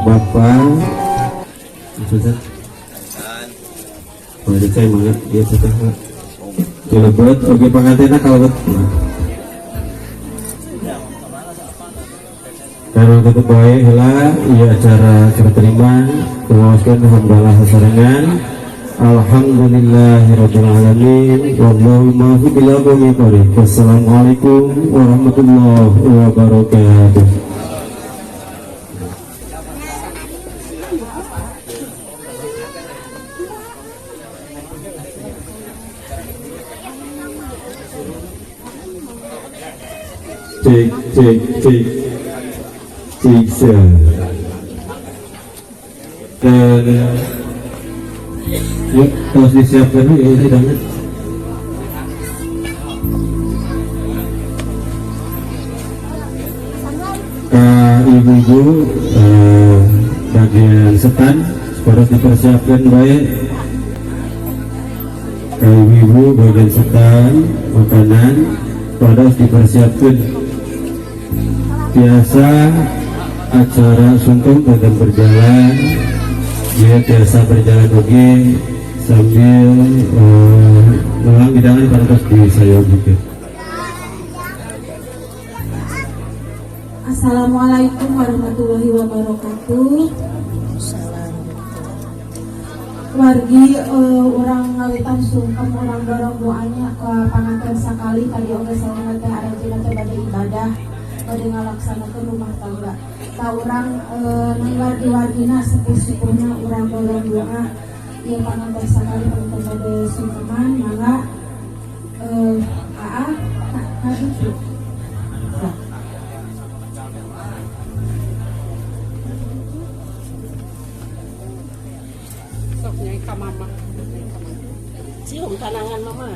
Bapak Ustaz Wajib saya banget dia sudah kelebet oke pengantinnya kalau betul karena untuk baik lah iya acara terima memuaskan hamdalah hasarangan alhamdulillahirabbil alamin wallahu muwaffiq ila aqwamit thoriq. Wassalamualaikum warahmatullahi wabarakatuh. Cek dan yuk harus disiapkan dulu ya hidangan ibu-ibu bagian setan harus dipersiapkan baik ibu-ibu bagian setan makanan harus dipersiapkan biasa acara sungkem sedang berjalan dia biasa berjalan lagi sambil ulang hidangan pantas di saya gitu. Assalamualaikum warahmatullahi wabarakatuh. Wargi orang ngalitan sungkem orang dorong doanya ke panganten sakali tadi oke saya nanti ada jenazah pada ibadah pada ngalaksanakan rumah tangga. Ka orang wargi-wargina sepuh-sepuhnya orang dorong doa ya panganten sakali panganten pada sungkeman mangga itu. Mama, cium tangan mama.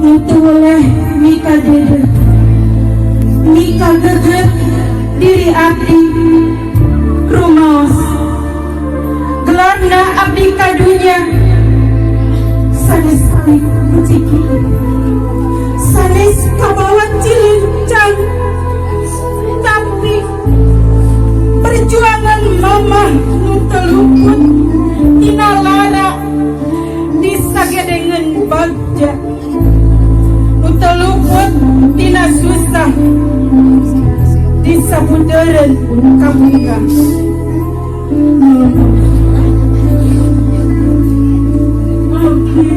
Nutuleh Mika dede Mika geget diri abdi rumaos gelarna abdi kadunya sanes kali kuciki sanes kabawa cilincang tapi perjuangan mama nutelukut tina lara disagedengan bagja nutelukut tina susah disabuderen kabungga abdi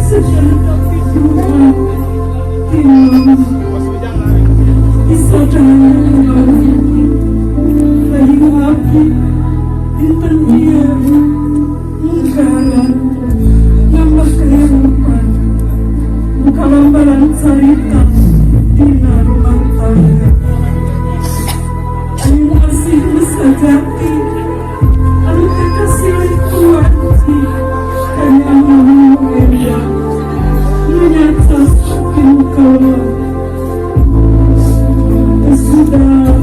sejarah hidup tina disadari bayi abdi intan dia menggaran nambah kehidupan kalambaran cerita tina rumah tangga anu asih sejati anu kekasih kuanci kanya mau enda menyata kau sudah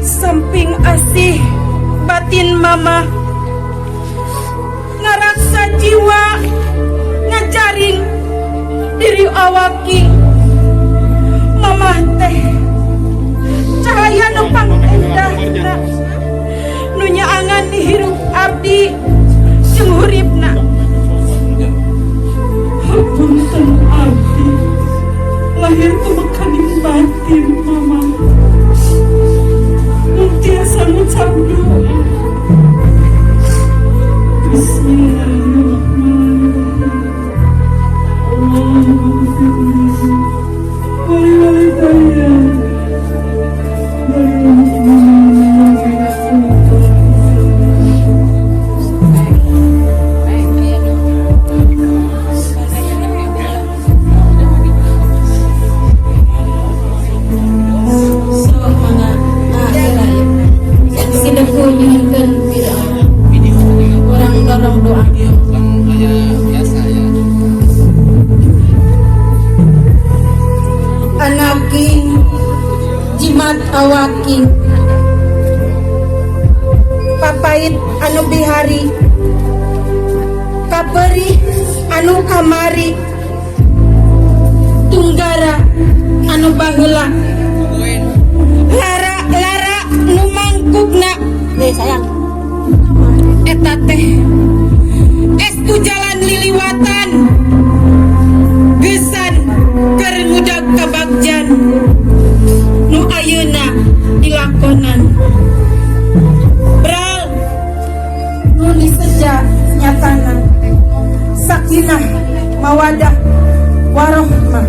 samping asih batin mama ngaraksa jiwa ngajaring diri awaki mama teh cahaya numpang endahna nunya angan dihirup abdi jeung huripna hapunten abdi lahir tumekaning batin mama tiasa ngucap doa Bismillahirrahmanirrahim Wali-wali anaking jimat awaking papait anu bihari kaberi anu kamari tunggara anu baheula lara nu mangkugna sayang eta teh estu jalan liliwatan gesan keur ngudag ka bagjan nu ayeuna dilakonan bral nu diseja nyatana sakinah mawadah warohmah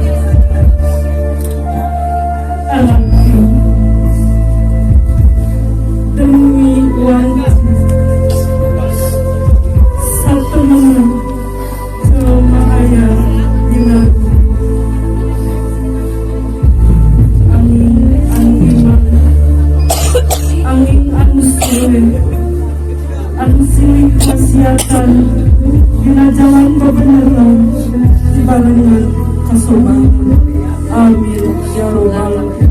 demi wanita satu momen selama ayah dinaku angin anu silih khasiatan dina jalan kebenaran dibarengan kasobangan amin ya robbal alamin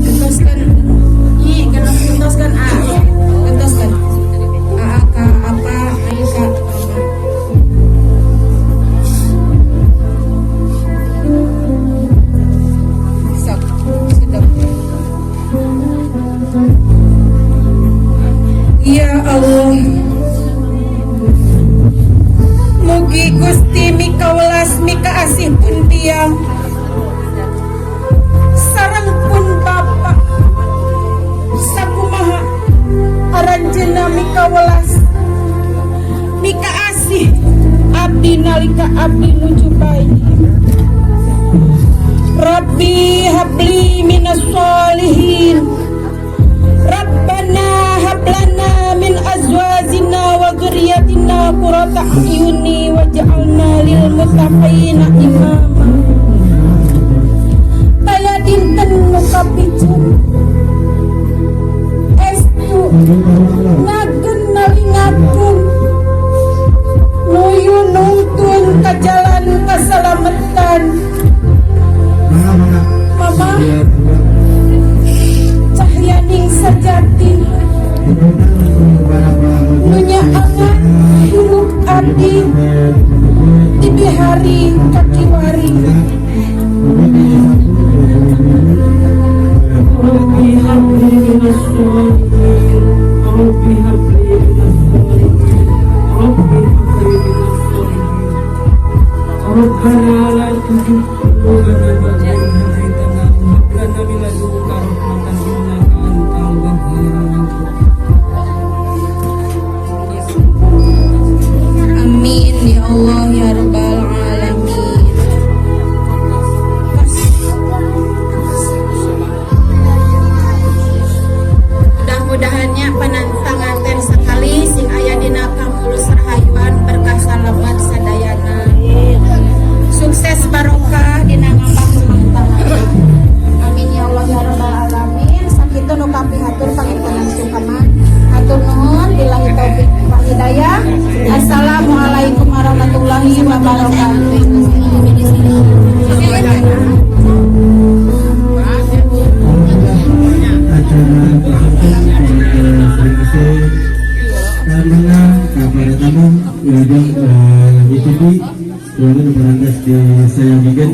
gentaskan gentaskan gentaskan ka apa ayo ka sok sedap ya Allah mugi Gusti mikawelas mika asih pun tiang sareng pun Bapak sakumaha aranjeunna mikawelas mika asih abdi nalika abdi nuju bayi Rabbi habli minas solihin Rabbana hablana min azwajina wa dzurriyyatina qurrata a'yuni waj'alna lil muttaqina imama. Taya dinten muka picen estu ngagem nalingakeun di hari kaki wari. Amin ya Allah ya Rabbal Alamin. Mudah-mudahannya panantanganten sekali sing aya dina kamulus rahayuan berkah salamet sadayana. Sukses barokah dina ngambah rumah tangga. Amin ya Allah ya Rabbal Alamin. Sakitu nu kapihatur pangintenan sukaman. Hatur nuhun billahi taufik wal hidayah. Assalamualaikum warahmatullahi wabarakatuh. Karena kabar tamu wilujeng itupi keluarga berantas di saya bikin